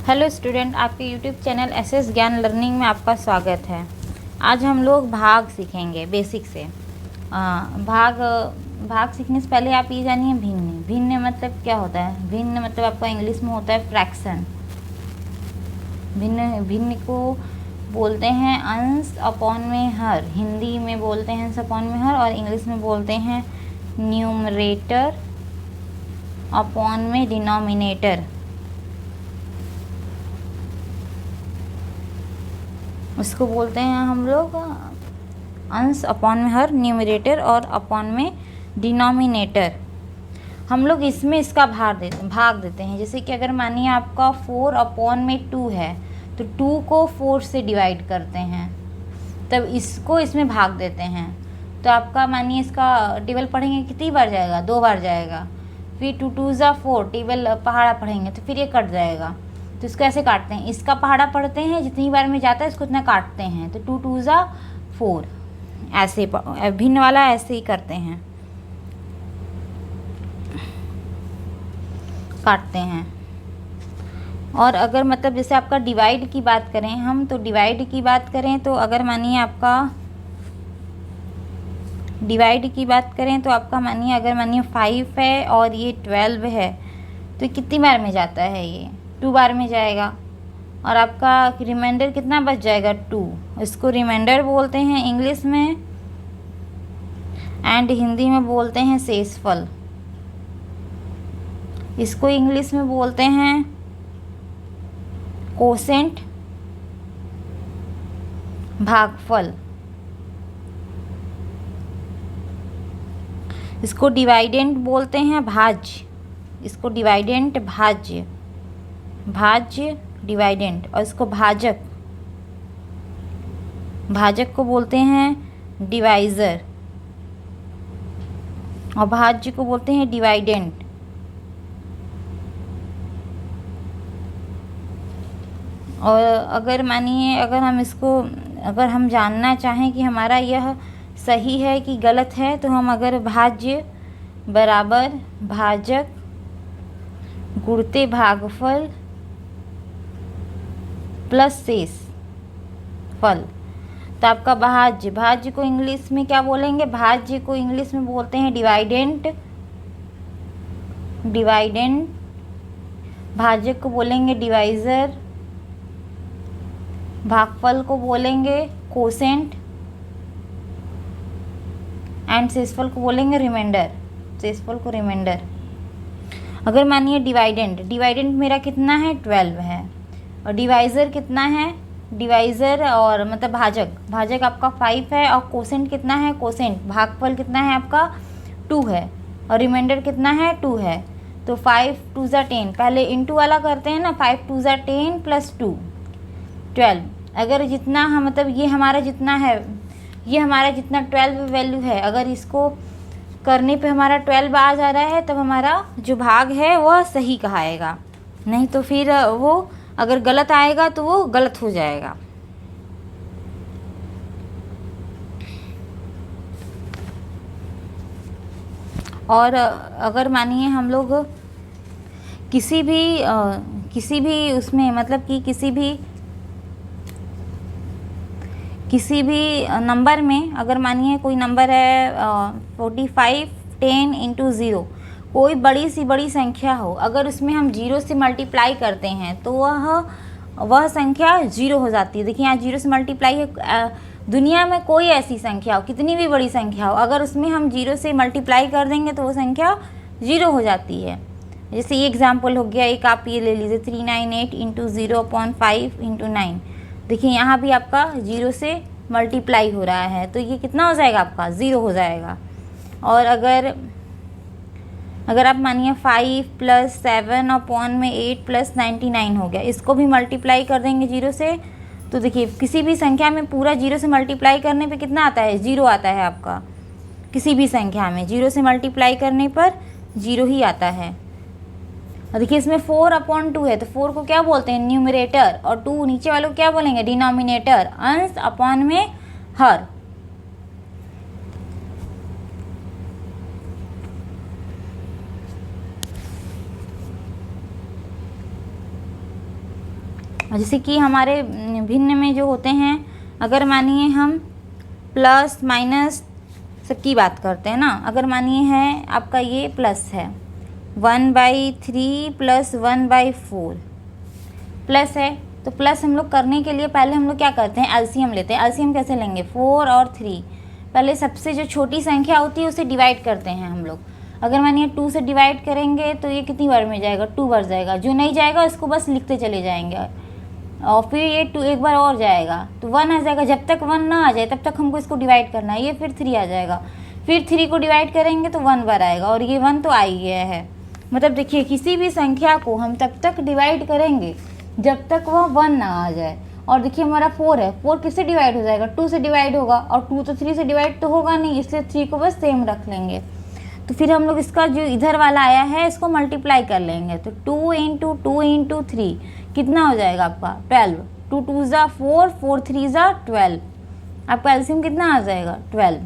Hello student, आपके YouTube channel SS ज्ञान learning में आपका स्वागत है। आज हम लोग भाग सीखेंगे बेसिक से। भाग सीखने से पहले आप ये जानिए भिन्न। भिन्न मतलब क्या होता है? भिन्न मतलब आपका इंग्लिश में होता है फ्रैक्शन। भिन्न को बोलते हैं अंश अपॉन में हर। हिंदी में बोलते हैं अंश अपॉन में हर और इंग्लिश में बोलते हैं न्यूमरेटर अपॉन में डिनोमिनेटर। उसको बोलते हैं हम लोग अंश अपॉन में हर, न्यूमरेटर और अपॉन में डिनोमिनेटर। हम लोग इसमें इसका भाग देते हैं। जैसे कि अगर मानिए आपका 4 अपॉन में 2 है तो 2 को 4 से डिवाइड करते हैं, तब इसको इसमें भाग देते हैं। तो आपका मानिए इसका टेबल पढ़ेंगे कितनी बार जाएगा? 2 बार जाएगा। फिर 2 2 ज़ा 4 टेबल पहाड़ा पढ़ेंगे तो फिर ये कट जाएगा। तो इसको ऐसे काटते हैं, इसका पहाड़ा पढ़ते हैं, जितनी बार में जाता है इसको इतना काटते हैं। तो 2 2 ज़ा 4 ऐसे भिन्न वाला ऐसे ही करते हैं, काटते हैं। और अगर मतलब जैसे आपका डिवाइड की बात करें हम, तो डिवाइड की बात करें तो अगर मानिए आपका डिवाइड की बात करें तो आपका मानिए अगर मानिए 5 है और ये 12 है तो कितनी बार में जाता है? ये 2 बार में जाएगा। और आपका रिमाइंडर कितना बच जाएगा? 2। इसको रिमाइंडर बोलते हैं इंग्लिश में, एंड हिंदी में बोलते हैं शेषफल। इसको इंग्लिश में बोलते हैं कोसेंट, भागफल। इसको डिवाइडेंट बोलते हैं भाज्य। इसको डिवाइडेंट भाज्य, भाज्य डिवाइडेंट। और इसको भाजक, भाजक को बोलते हैं डिवाइज़र, और भाज्य को बोलते हैं डिवाइडेंट। और अगर मानिए अगर हम जानना चाहें कि हमारा यह सही है कि गलत है, तो हम अगर भाज्य बराबर भाजक गुणते भागफल प्लस शेष फल, तो आपका भाज्य को इंग्लिश में क्या बोलेंगे? भाज्य को इंग्लिश में बोलते हैं डिवाइडेंट। भाजक को बोलेंगे डिवाइज़र, भागफल को बोलेंगे कोसेंट, एंड शेषफल को बोलेंगे रिमाइंडर। शेषफल को रिमाइंडर। अगर मानिए डिवाइडेंट मेरा कितना है? 12 है। और डिवाइज़र कितना है? डिवाइज़र और मतलब भाजक आपका 5 है। और कोसेंट कितना है? कोसेंट भागफल कितना है आपका? 2 है। और रिमाइंडर कितना है? 2 है। तो 5 2 ज़ा 10, पहले इंटू वाला करते हैं ना। 5 2 ज़ा 10 प्लस 2 12। अगर जितना हम मतलब ये हमारा जितना है, ये हमारा जितना 12 वैल्यू है, अगर इसको करने पे हमारा 12 आ जा रहा है, तब हमारा जो भाग है वह सही कहाएगा। नहीं तो फिर वो अगर गलत आएगा तो वो गलत हो जाएगा। और अगर मानिए हम लोग किसी भी उसमें मतलब कि किसी भी नंबर में अगर मानिए कोई नंबर है 45 10 इंटू 0, कोई बड़ी संख्या हो, अगर उसमें हम 0 से मल्टीप्लाई करते हैं तो वह संख्या 0 हो जाती है। देखिए यहाँ 0 से मल्टीप्लाई है। दुनिया में कोई ऐसी संख्या हो, कितनी भी बड़ी संख्या हो, अगर उसमें हम 0 से मल्टीप्लाई कर देंगे तो वो संख्या 0 हो जाती है। जैसे ये एग्जाम्पल हो गया, एक आप ये ले लीजिए 398 इंटू 0/5 इंटू 9। देखिए यहाँ भी आपका 0 से मल्टीप्लाई हो रहा है, तो ये कितना हो जाएगा? आपका 0 हो जाएगा। और अगर आप मानिए 5 + 7/8 + 99 हो गया, इसको भी मल्टीप्लाई कर देंगे 0 से, तो देखिए किसी भी संख्या में पूरा 0 से मल्टीप्लाई करने पे कितना आता है? 0 आता है आपका। किसी भी संख्या में 0 से मल्टीप्लाई करने पर 0 ही आता है। और देखिए इसमें 4/2 है, तो 4 को क्या बोलते हैं? न्यूमरेटर। और 2 नीचे वालों को क्या बोलेंगे? डिनोमिनेटर। अंश अपॉन में हर। जैसे कि हमारे भिन्न में जो होते हैं, अगर मानिए हम प्लस माइनस सबकी बात करते हैं ना, अगर मानिए है आपका ये प्लस है 1/3 प्लस 1/4 प्लस है, तो प्लस हम लोग करने के लिए पहले हम लोग क्या करते हैं, एलसीएम लेते हैं। एलसीएम कैसे लेंगे, 4 और 3, पहले सबसे जो छोटी संख्या होती है उसे डिवाइड करते हैं हम लोग। अगर मानिए 2 से डिवाइड करेंगे तो ये कितनी बार में जाएगा, 2 बार जाएगा। जो नहीं जाएगा इसको बस लिखते चले जाएंगे, और फिर ये 2 एक बार और जाएगा तो 1 आ जाएगा। जब तक 1 ना आ जाए तब तक हमको इसको डिवाइड करना है। ये फिर 3 आ जाएगा, फिर 3 को डिवाइड करेंगे तो 1 बार आएगा, और ये 1 तो आ ही गया है। मतलब देखिए किसी भी संख्या को हम तब तक डिवाइड करेंगे जब तक वह 1 ना आ जाए। और देखिए हमारा 4 है, 4 किससे डिवाइड हो जाएगा, 2 से डिवाइड होगा, और 2 तो 3 से डिवाइड तो होगा नहीं, इसलिए 3 को बस सेम रख लेंगे। तो फिर हम लोग इसका जो इधर वाला आया है इसको मल्टीप्लाई कर लेंगे, तो 2 × 2 × 3 कितना हो जाएगा आपका 12। 2 2 ज़ा 4, 4 3 ज़ा 12, आपका एलसीएम कितना आ जाएगा 12।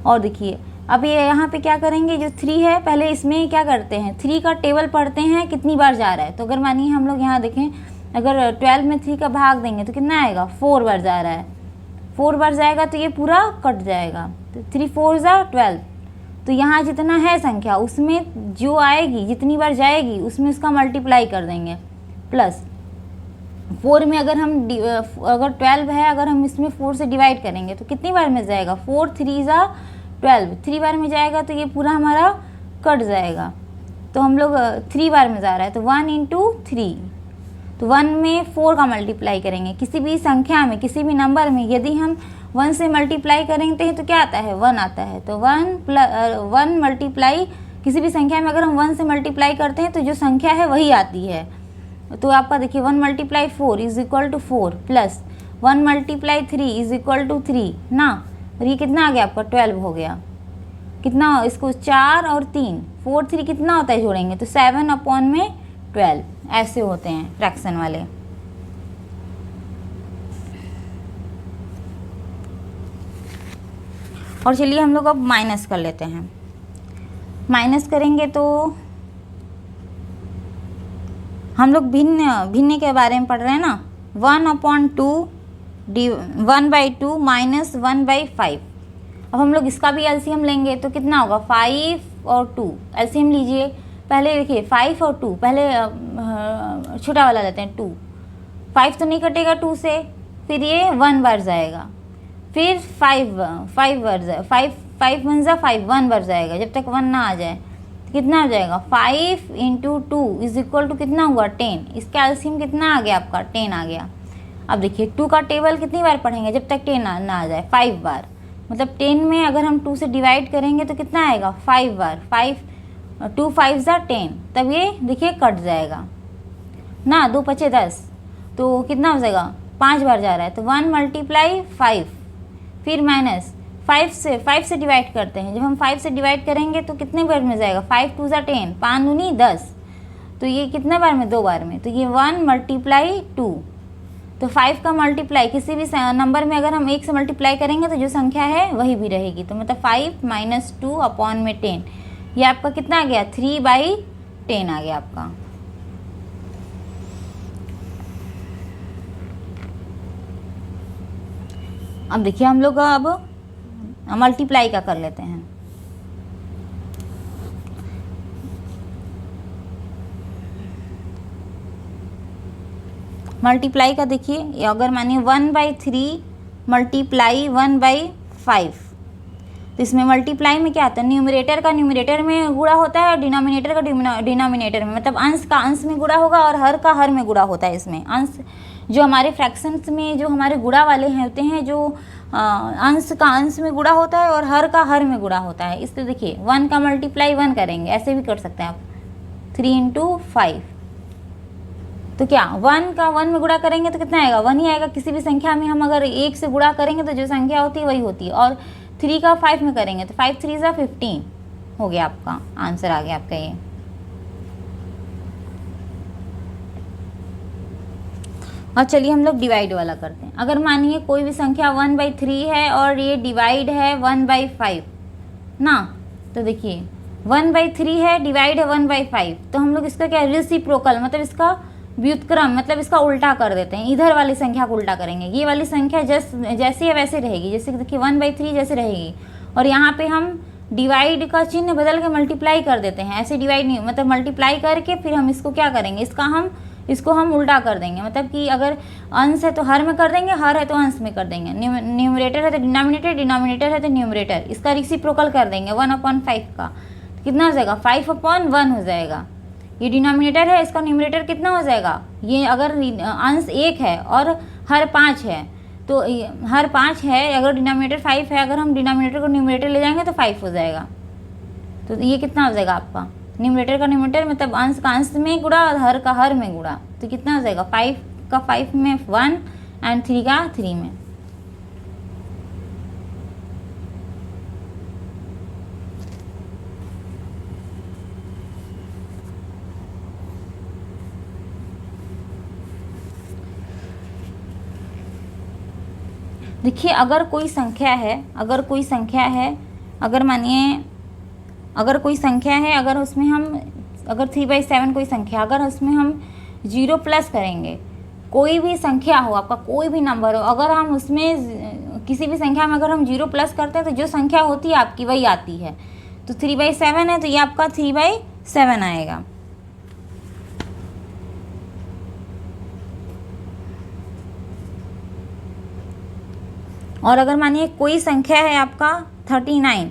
और देखिए अब ये यहाँ पे क्या करेंगे, जो 3 है पहले इसमें क्या करते हैं, 3 का टेबल पढ़ते हैं कितनी बार जा रहा है। तो अगर मानिए हम लोग यहाँ देखें, अगर 12 में 3 का भाग देंगे तो कितना आएगा, 4 बार जा रहा है। 4 बार जाएगा तो ये पूरा कट जाएगा, तो 3 4 ज़ा 12। तो यहाँ जितना है संख्या उसमें जो आएगी, जितनी बार जाएगी उसमें उसका मल्टीप्लाई कर देंगे। प्लस 4 में अगर हम अगर 12 है, अगर हम इसमें 4 से डिवाइड करेंगे तो कितनी बार में जाएगा, 4 3 ज़ा 12, 3 बार में जाएगा तो ये पूरा हमारा कट जाएगा। तो हम लोग 3 बार में जा रहा है तो 1 × 3, तो 1 में 4 का मल्टीप्लाई करेंगे। किसी भी संख्या में, किसी भी नंबर में यदि हम 1 से मल्टीप्लाई करेंगे तो क्या आता है, 1 आता है। तो 1 मल्टीप्लाई, किसी भी संख्या में अगर हम 1 से मल्टीप्लाई करते हैं तो जो संख्या है वही आती है। तो आपका देखिए 1 × 4 = 4, प्लस 1 × 3 = 3 ना, और ये कितना आ गया आपका 12 हो गया। कितना, इसको 4 और 3, 4 3 कितना होता है जोड़ेंगे तो 7/12, ऐसे होते हैं फ्रैक्शन वाले। और चलिए हम लोग अब माइनस कर लेते हैं। माइनस करेंगे तो हम लोग भिन्न के बारे में पढ़ रहे हैं ना, 1/2 1/2 माइनस 1/5। अब हम लोग इसका भी एलसीएम लेंगे तो कितना होगा, 5 और 2, एलसीएम लीजिए। पहले देखिए 5 और 2, पहले छोटा वाला लेते हैं 2, 5 तो नहीं कटेगा 2 से, फिर ये 1 बार जाएगा, फिर 5 बार जाए, 5 1 ज़ा 5, 1 बार जाएगा जब तक 1 ना आ जाए। तो कितना हो जाएगा, 5 × 2 = कितना हुआ 10। इसका एलसीएम कितना आ गया आपका 10 आ गया। अब देखिए 2 का टेबल कितनी बार पढ़ेंगे जब तक 10 ना आ जाए, 5 बार। मतलब 10 में अगर हम 2 से डिवाइड करेंगे तो कितना आएगा, 5 बार। 2 5 ज़ा 10, तब ये देखिए कट जाएगा ना, 2 5 10, तो कितना हो जाएगा, 5 बार जा रहा है। तो 1 × 5, फिर माइनस 5 से डिवाइड करते हैं। जब हम 5 से डिवाइड करेंगे तो कितने बार में जाएगा, 5 2 ज़ा 10, 5 दूनी 10, तो ये कितने बार में, 2 बार में। तो ये 1 × 2, तो 5 का मल्टीप्लाई किसी भी नंबर में अगर हम 1 से मल्टीप्लाई करेंगे तो जो संख्या है वही भी रहेगी। तो मतलब 5 - 2/10, ये आपका कितना आ गया, 3/10 आ गया आपका। अब देखिए हम लोग अब मल्टीप्लाई का कर लेते हैं। मल्टीप्लाई का देखिए, अगर मानिए 1/3 × 1/5, तो इसमें मल्टीप्लाई में क्या आता है, न्यूमरेटर का न्यूमरेटर में गुणा होता है और डिनोमिनेटर का डिनोमिनेटर में, मतलब अंश का अंश में गुणा होगा और हर का हर में गुणा होता है। इसमें अंश जो हमारे फ्रैक्शंस में जो हमारे गुणा वाले हैं होते हैं, जो अंश का अंश में गुणा होता है और हर का हर में गुणा होता है। इसलिए देखिए 1 का मल्टीप्लाई 1 करेंगे, ऐसे भी कर सकते हैं आप, 3 × 5, तो क्या 1 का 1 में गुणा करेंगे तो कितना आएगा, 1 ही आएगा। किसी भी संख्या में हम अगर 1 से गुणा करेंगे तो जो संख्या होती है वही होती है। और 3 का 5 में करेंगे तो 5 3 ज़ा 15 हो गया, आपका आंसर आ गया आपका ये। और चलिए हम लोग डिवाइड वाला करते हैं। अगर मानिए कोई भी संख्या 1/3 है और ये डिवाइड है 1/5 ना, तो देखिए 1/3 है, डिवाइड है 1/5, तो हम लोग इसका क्या, रेसिप्रोकल, मतलब इसका व्युत्क्रम मतलब इसका उल्टा कर देते हैं, इधर वाली संख्या को उल्टा करेंगे। ये वाली संख्या जैसी है वैसे रहेगी, जैसे कि देखिए 1/3 जैसे रहेगी, और यहाँ पे हम डिवाइड का चिन्ह बदल के मल्टीप्लाई कर देते हैं। ऐसे डिवाइड नहीं, मतलब मल्टीप्लाई करके फिर हम इसको क्या करेंगे, इसको हम उल्टा कर देंगे। मतलब कि अगर अंश है तो हर में कर देंगे, हर है तो अंश में कर देंगे। न्यूमरेटर है तो डिनोमिनेटर, डिनोमिनेटर है तो न्यूमरेटर, इसका रेसिप्रोकल कर देंगे 1/5 का। तो कितना हो जाएगा, 5/1 हो जाएगा। ये डिनोमिनेटर है, इसका न्यूमरेटर कितना हो जाएगा, ये अगर अंश 1 है और हर 5 है तो हर 5 है, अगर डिनोमिनेटर 5 है, अगर हम डिनोमिनेटर को न्यूमरेटर ले जाएंगे तो 5 हो जाएगा। तो ये कितना हो जाएगा आपका, न्यूमरेटर का न्यूमरेटर मतलब अंश का अंश में गुणा और हर का हर में गुणा। तो कितना हो जाएगा, 5 का 5 में 1 एंड 3 का 3 में। देखिए अगर कोई संख्या है, अगर कोई संख्या है, अगर मानिए अगर कोई संख्या है, अगर उसमें हम अगर 3/7 कोई संख्या, अगर उसमें हम 0 प्लस करेंगे, कोई भी संख्या हो आपका, कोई भी नंबर हो, अगर हम उसमें किसी भी संख्या में अगर हम 0 प्लस करते हैं तो जो संख्या होती है आपकी वही आती है। तो 3/7 है तो ये आपका 3/7 आएगा। और अगर मानिए कोई संख्या है आपका 39,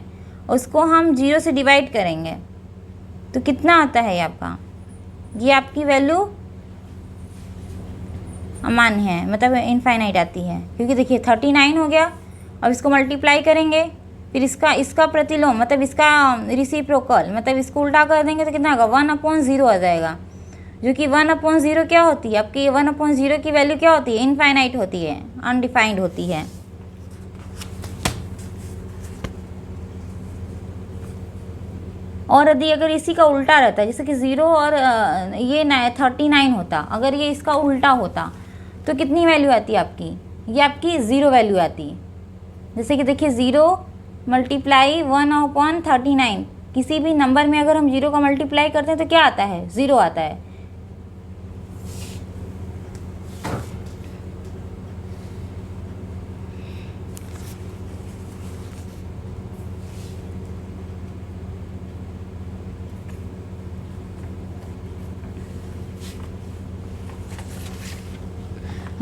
उसको हम 0 से डिवाइड करेंगे तो कितना आता है ये आपका, ये आपकी वैल्यू अमान्य है, मतलब इनफाइनाइट आती है। क्योंकि देखिए 39 हो गया, अब इसको मल्टीप्लाई करेंगे, फिर इसका प्रतिलोम मतलब इसका रिसिप्रोकल मतलब इसको उल्टा कर देंगे तो कितना होगा, 1/0 आ जाएगा। जो कि 1/0 क्या होती है आपकी, 1/0 की वैल्यू क्या होती है, इनफाइनाइट होती है, अनडिफाइंड होती है। और यदि अगर इसी का उल्टा रहता है, जैसे कि 0 और ये 39 होता, अगर ये इसका उल्टा होता तो कितनी वैल्यू आती है आपकी, ये आपकी 0 वैल्यू आती। जैसे कि देखिए 0 मल्टीप्लाई 1/39, किसी भी नंबर में अगर हम 0 का मल्टीप्लाई करते हैं तो क्या आता है, 0 आता है।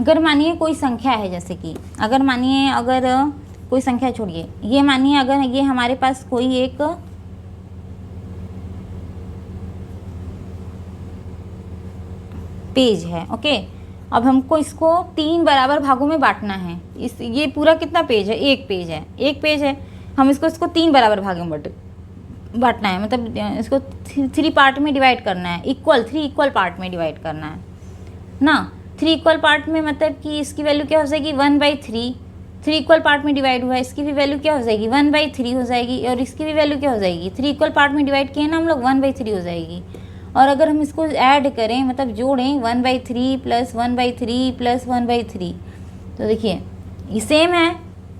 अगर मानिए कोई संख्या है, जैसे कि अगर मानिए अगर कोई संख्या छोड़िए, ये मानिए अगर ये हमारे पास कोई एक पेज है, ओके। अब हमको इसको 3 बराबर भागों में बांटना है। ये पूरा कितना पेज है, एक पेज है, हम इसको 3 बराबर भागों में बांटना है, मतलब इसको 3 पार्ट में डिवाइड करना है, 3 इक्वल पार्ट में डिवाइड करना है ना। 3 इक्वल पार्ट में मतलब कि इसकी वैल्यू क्या हो जाएगी, 1/3। 3 इक्वल पार्ट में डिवाइड हुआ है, इसकी भी वैल्यू क्या हो जाएगी, 1/3 हो जाएगी, और इसकी भी वैल्यू क्या हो जाएगी, 3 इक्वल पार्ट में डिवाइड किए ना हम लोग, 1/3 हो जाएगी। और अगर हम इसको ऐड करें मतलब जोड़ें 1/3 + 1/3 + 1/3, तो देखिए ये सेम है,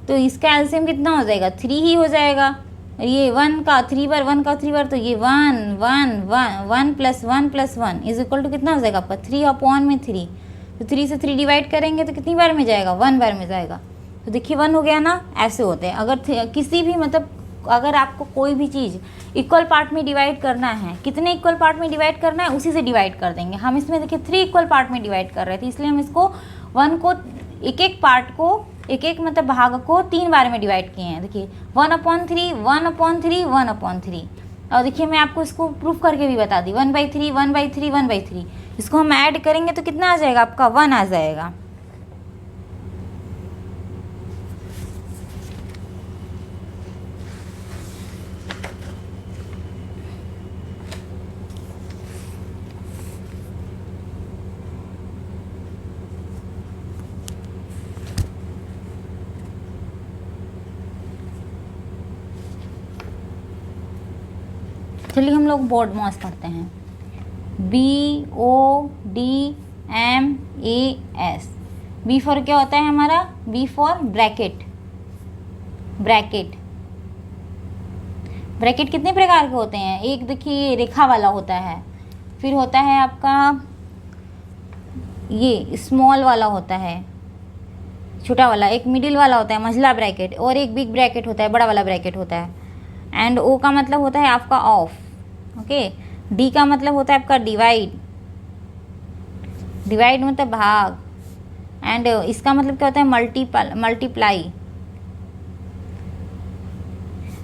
तो इसका एलसीएम कितना हो जाएगा, 3 ही हो जाएगा। ये 1 का 3 बार, 1 का 3 बार, तो ये 1 1 1 1 + 1 + 1 = कितना हो जाएगा आपका, 3/3। तो 3 से 3 डिवाइड करेंगे तो कितनी बार में जाएगा, 1 बार में जाएगा। तो देखिए 1 हो गया ना। ऐसे होते हैं अगर किसी भी मतलब अगर आपको कोई भी चीज़ इक्वल पार्ट में डिवाइड करना है, कितने इक्वल पार्ट में डिवाइड करना है उसी से डिवाइड कर देंगे। हम इसमें देखिए 3 इक्वल पार्ट में डिवाइड कर रहे थे, इसलिए हम इसको 1 को एक पार्ट को एक मतलब भाग को 3 बार में डिवाइड किए हैं। देखिए 1/3 1/3 1/3। और देखिए मैं आपको इसको प्रूफ करके भी बता दी, 1/3 1/3 1/3। इसको हम ऐड करेंगे तो कितना आ जाएगा आपका, 1 आ जाएगा। चलिए हम लोग बोर्ड मॉस पढ़ते हैं। BODMAS। बी फॉर क्या होता है हमारा, बी फॉर ब्रैकेट। ब्रैकेट कितने प्रकार के होते हैं, एक देखिए रेखा वाला होता है, फिर होता है आपका ये स्मॉल वाला होता है, छोटा वाला, एक मिडिल वाला होता है मझला ब्रैकेट, और एक बिग ब्रैकेट होता है, बड़ा वाला ब्रैकेट होता है। एंड ओ का मतलब होता है आपका ऑफ, ओके। डी का मतलब होता है आपका डिवाइड, डिवाइड मतलब भाग। एंड इसका मतलब क्या होता है मल्टीप्लाई।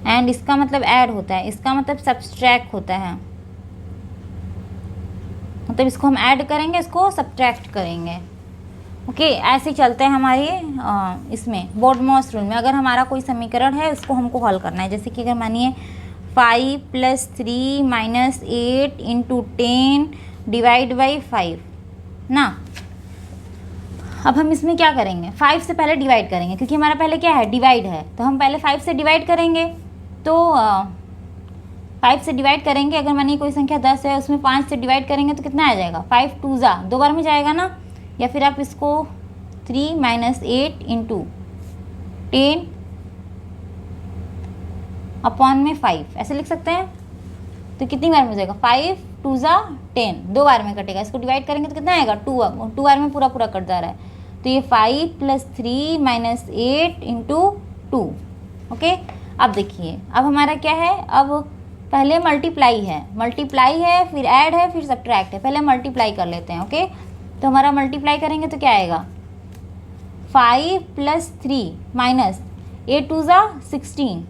एंड इसका मतलब ऐड होता है, इसका मतलब सब्सट्रैक्ट होता है, मतलब इसको हम ऐड करेंगे, इसको सब्ट्रैक्ट करेंगे, ओके। ऐसे चलते हैं हमारे इसमें बोर्डमॉस रूल में। अगर हमारा कोई समीकरण है उसको हमको हल करना है, जैसे कि अगर मानिए 5 + 3 - 8 × 10 डिवाइड बाई 5 ना। अब हम इसमें क्या करेंगे, 5 से पहले डिवाइड करेंगे, क्योंकि हमारा पहले क्या है, डिवाइड है, तो हम पहले 5 से डिवाइड करेंगे। तो 5 से डिवाइड करेंगे, अगर मानिए कोई संख्या 10 है, उसमें 5 से डिवाइड करेंगे तो कितना आ जाएगा, 5 2 जा, 2 बार में जाएगा ना। या फिर आप इसको 3 - 8 × 10 अपॉन में 5 ऐसे लिख सकते हैं। तो कितनी बार में हो जाएगा, 5 2 जा 10, 2 बार में कटेगा। इसको डिवाइड करेंगे तो कितना आएगा, 2 बार में पूरा पूरा कट जा रहा है। तो ये 5 + 3 - 8 × 2, ओके। अब देखिए, अब हमारा क्या है, अब पहले मल्टीप्लाई है, फिर ऐड है, फिर सब्ट्रैक्ट है। पहले मल्टीप्लाई कर लेते हैं, ओके। तो हमारा मल्टीप्लाई करेंगे तो क्या आएगा, 5 + 3 - 8 2 जा 16,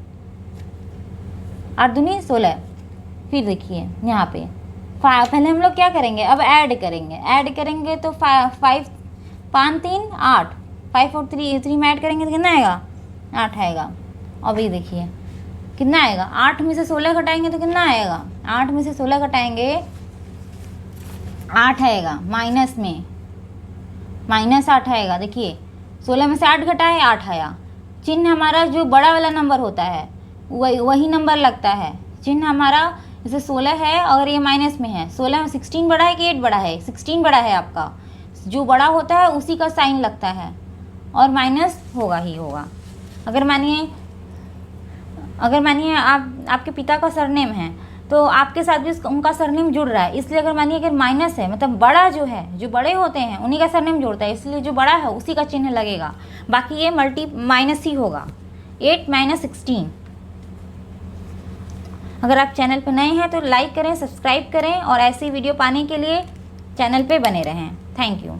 8 दूनी 16। फिर देखिए यहाँ पे पहले हम लोग क्या करेंगे, अब ऐड करेंगे तो 5 5 3 8, 5 और 3 में ऐड करेंगे तो कितना आएगा, 8 आएगा। अब ये देखिए कितना आएगा, 8 में से 16 घटाएंगे तो कितना आएगा, 8 में से 16 घटाएंगे 8 आएगा, माइनस में -8 आएगा। देखिए 16 में से 8 घटाए 8 आया। चिन्ह हमारा जो बड़ा वाला नंबर होता है वही नंबर लगता है। चिन्ह हमारा जैसे 16 है, अगर ये माइनस में है, 16 में 16 बड़ा है कि 8 बड़ा है, 16 बड़ा है आपका, जो बड़ा होता है उसी का साइन लगता है, और माइनस होगा ही होगा। अगर मानिए आपके पिता का सरनेम है, तो आपके साथ भी उनका सरनेम जुड़ रहा है, इसलिए अगर माइनस है, मतलब बड़ा जो है, जो बड़े होते हैं उन्हीं का सरनेम जुड़ता है, इसलिए जो बड़ा है उसी का चिन्ह लगेगा। बाकी ये माइनस ही होगा, 8 - 16। अगर आप चैनल पर नए हैं तो लाइक करें, सब्सक्राइब करें, और ऐसी वीडियो पाने के लिए चैनल पे बने रहें। Thank you.